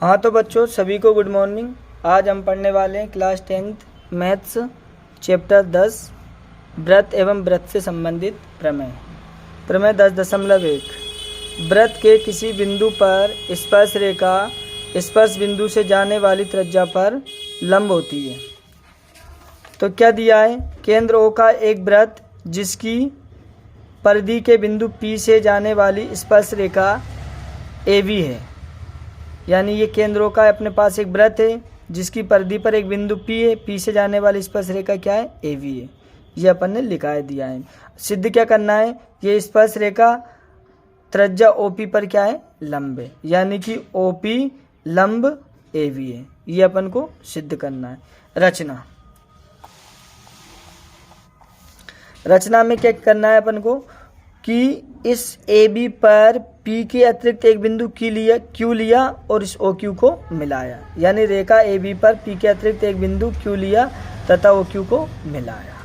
हाँ तो बच्चों सभी को गुड मॉर्निंग। आज हम पढ़ने वाले हैं क्लास 10th मैथ्स चैप्टर 10 व्रत एवं व्रत से संबंधित प्रमेय। प्रमेय 10.1 व्रत के किसी बिंदु पर स्पर्श रेखा स्पर्श बिंदु से जाने वाली त्रिज्या पर लंब होती है। तो क्या दिया है? केंद्र O का एक व्रत जिसकी परिधि के बिंदु P से जाने वाली स्पर्श रेखा AB है। यानी ये केंद्र O का अपने पास एक व्रत है जिसकी परिधि पर एक बिंदु P है, P से जाने वाली स्पर्श रेखा क्या है? AB है। ये अपन ने लिखा दिया है। सिद्ध क्या करना है? ये स्पर्श रेखा त्रिज्या OP पर क्या है? लंब है, यानी कि OP लंब AB है। ये अपन को सिद्ध करना है। रचना में क्या करना है अपन को कि इस AB पर P के अतिरिक्त एक बिंदु Q लिया और इस OQ को मिलाया। यानी रेखा AB पर P के अतिरिक्त एक बिंदु Q लिया तथा OQ को मिलाया।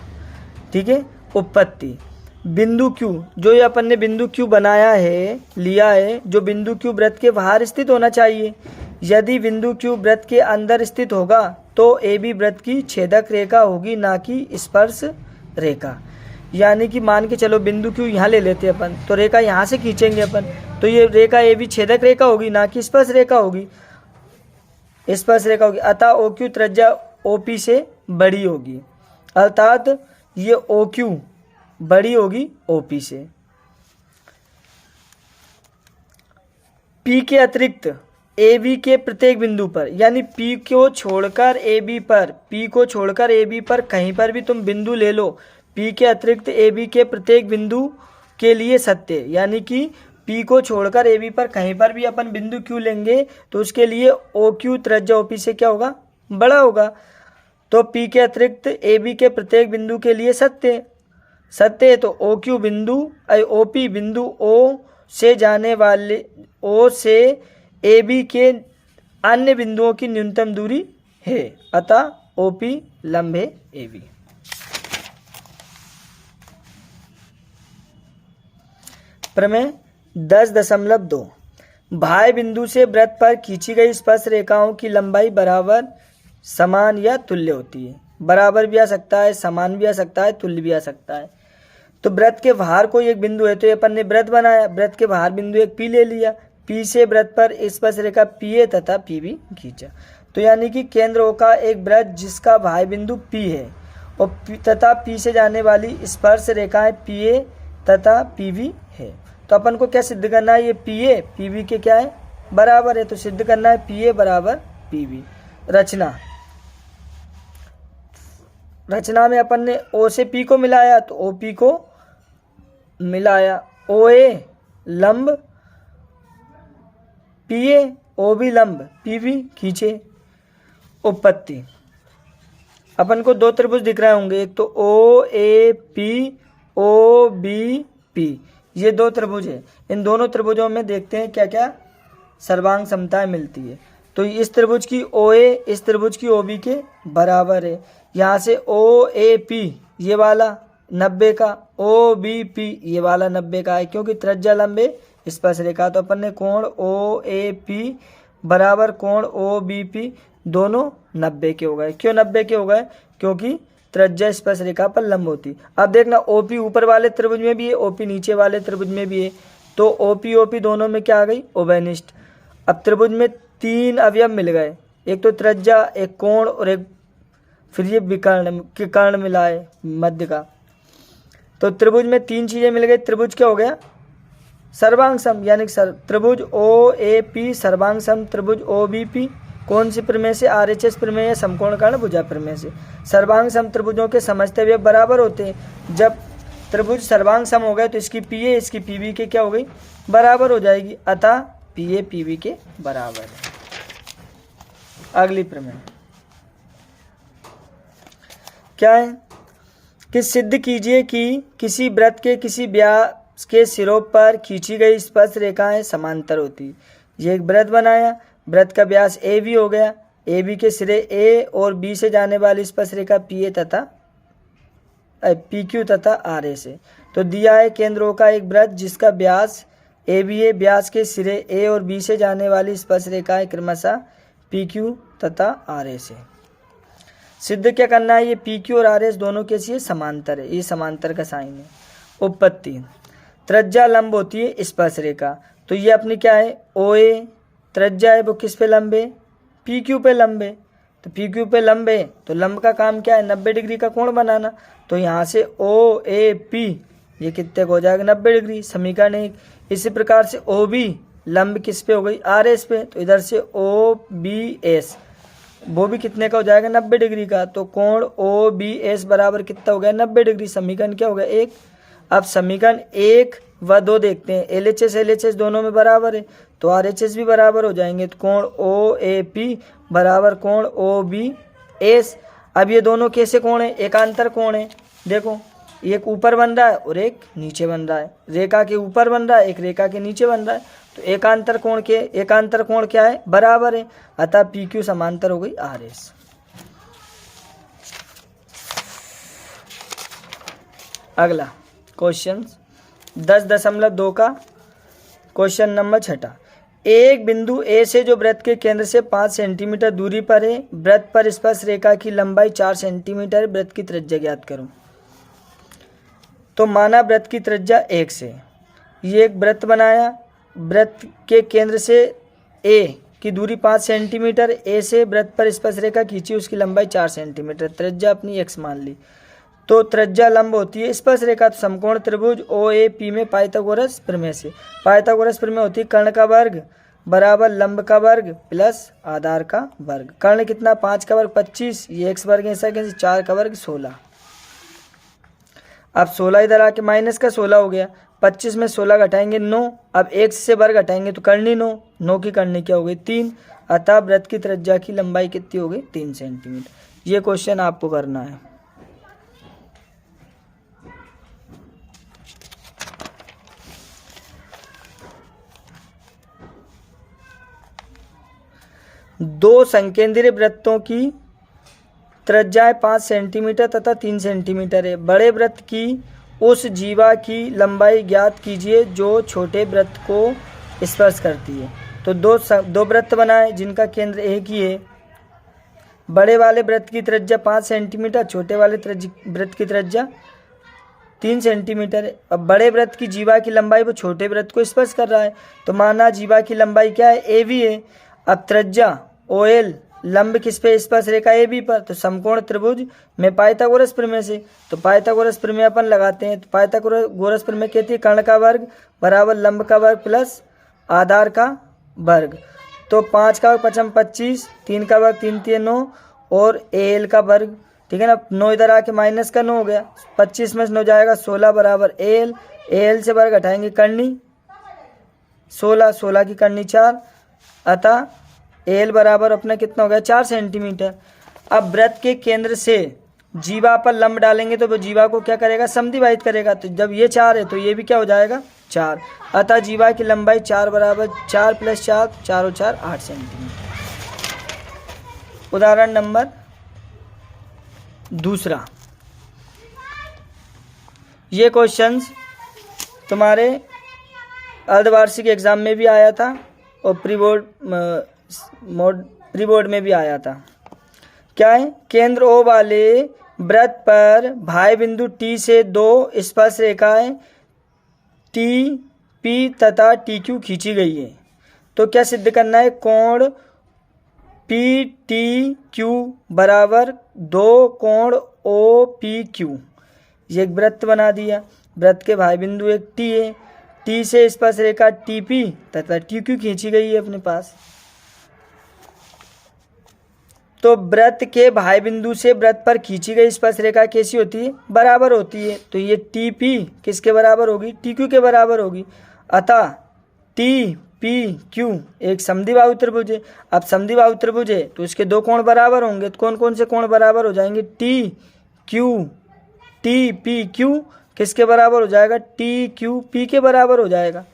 ठीक है। उत्पत्ति बिंदु Q, जो ये अपन ने बिंदु Q बनाया है, लिया है, जो बिंदु Q व्रत के बाहर स्थित होना चाहिए। यदि बिंदु Q व्रत के अंदर स्थित होगा तो AB व्रत की छेदक रेखा होगी, ना कि स्पर्श रेखा। यानी कि मान के चलो बिंदु Q यहाँ ले लेते हैं अपन, तो रेखा यहाँ से खींचेंगे अपन, तो ये रेखा AB छेदक रेखा होगी, ना कि स्पर्श रेखा होगी। स्पर्श रेखा होगी, अतः OQ त्रिज्या OP से बड़ी होगी, अर्थात ये OQ बड़ी होगी OP से। P के अतिरिक्त AB के प्रत्येक बिंदु पर, यानी P को छोड़कर AB पर कहीं पर भी तुम बिंदु ले लो, P के अतिरिक्त AB के प्रत्येक बिंदु के लिए सत्य। यानी कि P को छोड़कर AB पर कहीं पर भी अपन बिंदु Q लेंगे तो उसके लिए OQ त्रिज्या OP से क्या होगा? बड़ा होगा। तो P के अतिरिक्त AB के प्रत्येक बिंदु के लिए सत्य है, तो OQ बिंदु OP बिंदु O से जाने वाले O से AB के अन्य बिंदुओं की न्यूनतम दूरी है, अतः OP लंब है AB। प्रमेय 10.2 बाह्य बिंदु से व्रत पर खींची गई स्पर्श रेखाओं की लंबाई बराबर, समान या तुल्य होती है। बराबर भी आ सकता है, समान भी आ सकता है, तुल्य भी आ सकता है। तो व्रत के बाहर कोई एक बिंदु है, तो ये अपन ने व्रत बनाया, व्रत के बाहर बिंदु एक P ले लिया, P से व्रत पर स्पर्श रेखा PA तथा PB खींचा। तो यानी कि केंद्र O का एक व्रत जिसका बाह्य बिंदु P है और तथा P से जाने वाली स्पर्श रेखाएं PA तथा PB है। तो अपन को क्या सिद्ध करना है? ये PA PB के क्या है? बराबर है। तो सिद्ध करना है PA बराबर PB। रचना में अपन ने O से P को मिलाया, तो OP को मिलाया, OA लंब PA, OB लंब PB खींचे। उत्पत्ति अपन को दो त्रिभुज दिख रहे होंगे, एक तो OAP OBP, ये दो त्रिभुज है। इन दोनों त्रिभुजों में देखते हैं क्या क्या सर्वांग समताएं मिलती है। तो इस त्रिभुज की OA इस त्रिभुज की OB के बराबर है। यहाँ से OAP ये वाला 90 का, OBP ये वाला 90 का है, क्योंकि त्रिज्या लंब है स्पर्श रेखा। तो अपन ने कोण OAP बराबर कोण OBP दोनों 90 के हो गए। क्यों 90 के हो गए? क्योंकि त्रिज्या स्पर्श रेखा पर लंब होती। अब देखना OP ऊपर वाले त्रिभुज में भी है, OP नीचे वाले त्रिभुज में भी है, तो OP दोनों में क्या आ गई? उभयनिष्ठ। अब त्रिभुज में तीन अवयव मिल गए, एक तो त्रिज्या, एक कोण और एक फिर ये विकर्ण के कर्ण मिला है मध्य का। तो त्रिभुज में तीन चीजें मिल गई, त्रिभुज क्या हो गया? सर्वांग सम। यानी त्रिभुज OAP सर्वांग सम त्रिभुज OBP कौन सी प्रमेय से? RHS प्रमेय या समकोण कर्ण भुजा प्रमेय से। सर्वांग सम त्रिभुजों के समस्त अवयव बराबर होते हैं। जब त्रिभुज सर्वांग सम हो गए तो इसकी PA इसकी PB के क्या हो गई? बराबर हो जाएगी, अतः PA PB के बराबर है। अगली प्रमेय क्या है कि सिद्ध कीजिए कि किसी व्रत के किसी व्यास के सिरों पर खींची गई स्पर्श रेखाएं समांतर होती। ये एक व्रत बनाया, व्रत का व्यास AB हो गया, AB के सिरे A और B से जाने वाली स्पर्श रेखा PA तथा PQ तथा RA से। तो दिया है केंद्र O का एक व्रत जिसका व्यास ए बी ए व्यास के सिरे ए और बी से जाने वाली स्पर्श रेखाएं क्रमशः पी क्यू तथा आर एस है। सिद्ध क्या करना है, ये पी क्यू और आर एस दोनों कैसी है, समांतर है, ये समांतर का साइन है। उपपत्ति, त्रिज्या लंब होती है स्पर्श रेखा, तो ये अपनी क्या है ओ ए, त्रिज्या है वो किस पे लंब है, पी क्यू पे लंब है। तो पी क्यू पे लंब है तो लंब का काम क्या है, 90 डिग्री का कोण बनाना। तो यहाँ से ओ ए पी ये कितने को हो जाएगा, 90 डिग्री, समीकरण 1। इसी प्रकार से ओ बी लंब किस पे हो गई, आर एस पे, तो इधर से ओ बी एस वो भी कितने का हो जाएगा, 90 डिग्री का। तो कोण ओ बी एस बराबर कितना हो गया, 90 डिग्री। समीकरण क्या हो गया, 1। अब समीकरण 1 व 2 देखते हैं, एल एच एस दोनों में बराबर है तो आर एच एस भी बराबर हो जाएंगे। तो कोण ओ ए पी बराबर कोण ओ बी एस। अब ये दोनों कैसे कोण है, एकांतर कोण है। देखो एक ऊपर बन रहा है और एक नीचे बन रहा है, रेखा के ऊपर बन रहा है, एक रेखा के नीचे बन रहा है। तो एकांतर कोण क्या है, बराबर है, अतः पी क्यू समांतर हो गई आर एस। अगला क्वेश्चन 10.2 का क्वेश्चन नंबर 6। एक बिंदु ए से जो वृत्त के केंद्र से 5 सेंटीमीटर दूरी पर है, वृत्त पर स्पर्श रेखा की लंबाई 4 सेंटीमीटर है, वृत्त की त्रिज्या ज्ञात करो। तो माना वृत्त की त्रिज्या 1 से, ये एक वृत्त बनाया, वृत्त के केंद्र से ए की दूरी 5 सेंटीमीटर, ए से वृत्त पर स्पर्श रेखा खींची, उसकी लंबाई 4 सेंटीमीटर, त्रिज्या अपनी x मान ली। तो त्रिज्या लंब होती है स्पर्श रेखा, तो समकोण त्रिभुज ओ ए पी में पाइथागोरस प्रमेय से, पाइथागोरस प्रमेय होती है कर्ण का वर्ग बराबर लंब का वर्ग प्लस आधार का वर्ग। कर्ण कितना, 5 का वर्ग 25, ये x वर्ग ऐसा कैसे, 4 का वर्ग 16। अब 16 इधर आके माइनस का 16 हो गया, 25 में 16 घटाएंगे 9, अब x से वर्ग घटाएंगे तो करनी 9 की करनी क्या हो गई 3, अतः वृत्त की त्रिज्या की लंबाई कितनी हो गई 3 सेंटीमीटर। ये क्वेश्चन आपको करना है। दो संकेंद्रीय वृत्तों की त्रिज्या 5 सेंटीमीटर तथा 3 सेंटीमीटर है। बड़े वृत्त की उस जीवा की लंबाई ज्ञात कीजिए जो छोटे वृत्त को स्पर्श करती है। तो दो वृत्त बनाए जिनका केंद्र एक ही है। बड़े वाले वृत्त की त्रिज्या 5 सेंटीमीटर, छोटे वाले वृत्त की त्रिज्या 3 सेंटीमीटर है। अब बड़े वृत्त की जीवा की लंबाई वो छोटे वृत्त को स्पर्श कर रहा है, तो माना जीवा की लंबाई क्या है, ए बी है। अब त्रिज्या ओ एल लंब किस पे, स्पर्श रेखा ए बी पर, तो समकोण त्रिभुज में पाइथागोरस प्रमेय से, तो पाइथागोरस प्रमेय अपन लगाते हैं। तो पाइथागोरस प्रमेय कहती है कर्ण का वर्ग बराबर लंब का वर्ग प्लस आधार का वर्ग। तो 5 का वर्ग 5 25, 3 का वर्ग 3 3 9 और ए एल का वर्ग, ठीक है ना। 9 इधर आके माइनस का 9 हो गया, 25 में 9 जाएगा 16 बराबर ए एल से वर्ग हटाएंगे करनी 16 की करनी 4, अतः एल बराबर अपना कितना हो गया 4 सेंटीमीटर। अब वृत्त के केंद्र से जीवा पर लंब डालेंगे तो वो जीवा को क्या करेगा, समद्विभाजित करेगा। तो जब ये 4 है तो ये भी क्या हो जाएगा 4, अतः जीवा की लंबाई 4 बराबर 4 + 4 4 और 4 8 सेंटीमीटर। उदाहरण नंबर 2। ये क्वेश्चंस तुम्हारे अर्धवार्षिक एग्जाम में भी आया था और प्री बोर्ड में भी आया था। क्या है, केंद्र ओ वाले वृत्त पर भाई बिंदु टी से 2 स्पर्श रेखाएं टी पी तथा टी क्यू खींची गई है। तो क्या सिद्ध करना है, कोण पी टी क्यू बराबर 2 कोण ओ पी क्यू। ये एक वृत्त बना दिया, वृत्त के भाई बिंदु एक टी है, टी से स्पर्श रेखा टी पी तथा टी क्यू खींची गई है अपने पास। तो वृत्त के भाई बिंदु से वृत्त पर खींची गई स्पर्श रेखा कैसी होती है, बराबर होती है। तो ये टी पी किसके बराबर होगी, टी क्यू के बराबर होगी। अतः टी पी क्यू एक समद्विबाहु त्रिभुज है। अब समद्विबाहु त्रिभुज है तो इसके 2 कोण बराबर होंगे। तो कौन कौन से कोण बराबर हो जाएंगे, टी पी क्यू किसके बराबर हो जाएगा, टी क्यू पी के बराबर हो जाएगा।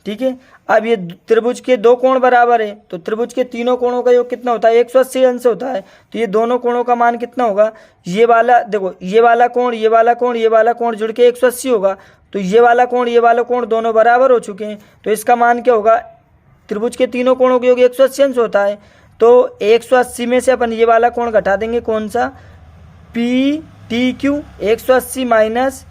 ठीक है। अब ये त्रिभुज के दो कोण बराबर है, तो त्रिभुज के तीनों कोणों का योग कितना होता है, 180 अंश होता है। तो ये दोनों कोणों का मान कितना होगा, ये वाला देखो, ये वाला कोण, ये वाला कोण, ये वाला कोण जुड़ के 180 होगा। तो ये वाला कोण, ये वाला कोण दोनों बराबर हो चुके हैं, तो इसका मान क्या होगा, त्रिभुज के तीनों कोणों का योग 180 अंश होता है। तो 180 में से अपन ये वाला कोण घटा देंगे, कौन सा, P T Q, 180 minus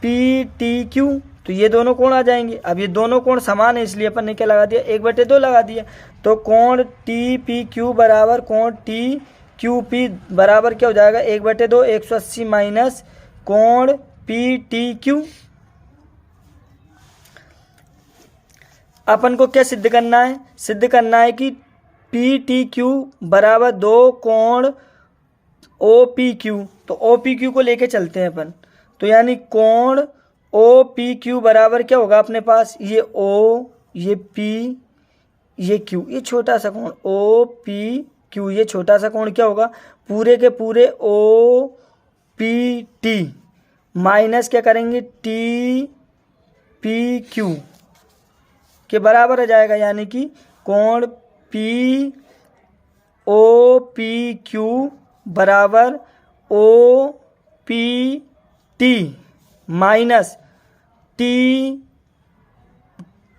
P T Q, तो ये दोनों कोण आ जाएंगे। अब ये दोनों कोण समान है, इसलिए अपन ने क्या लगा दिया, 1/2 लगा दिया। तो कोण टी पी क्यू बराबर कोण टी क्यू पी बराबर क्या हो जाएगा, 1/2, 180 माइनस कोण पी टी क्यू। अपन को क्या सिद्ध करना है, सिद्ध करना है कि पी टी क्यू बराबर 2 कोण ओ पी क्यू। तो ओ पी क्यू को लेके चलते हैं अपन, तो यानी कोण ओ पी क्यू बराबर क्या होगा अपने पास, ये ओ, ये पी, ये क्यू, ये छोटा सा कोण ओ पी क्यू, ये छोटा सा कोण क्या होगा, पूरे के पूरे ओ पी टी माइनस क्या करेंगे, टी पी क्यू के बराबर आ जाएगा। यानी कि कोण पी ओ पी क्यू बराबर O P T minus T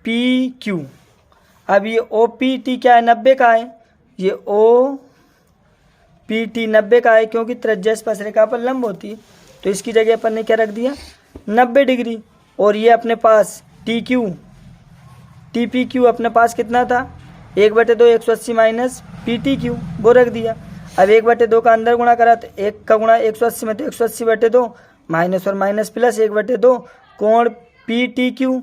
P Q. अब ये ओ पी टी क्या है, 90 का है, ये ओ पी टी 90 का है, क्योंकि त्रिज्या स्पर्शरेखा पर लंब होती है। तो इसकी जगह अपन ने क्या रख दिया, 90 डिग्री। और ये अपने पास T Q, T P Q अपने पास कितना था, 1/2, 180 माइनस पी टी क्यू, वो रख दिया। अब 1/2 का अंदर गुणा करा, तो 1 का गुणा 180 में, तो 180/2 माइनस और माइनस प्लस 1/2 कोण पी टी क्यू,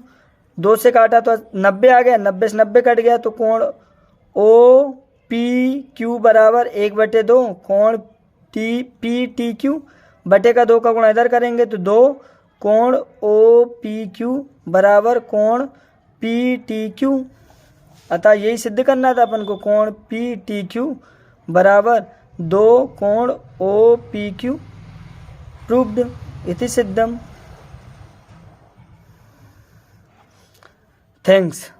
2 से काटा तो 90 आ गया, 90 से 90 कट गया, तो कोण ओ पी क्यू बराबर 1/2 कोण टी पी टी क्यू बटे का 2 का गुणा इधर करेंगे, तो 2 कोण ओ पी क्यू बराबर कोण पी टी क्यू। अतः यही सिद्ध करना था अपन को, कोण पी टी क्यू बराबर 2 कोण ओ पी क्यू। प्रूव्ड इति सिद्धम। थैंक्स।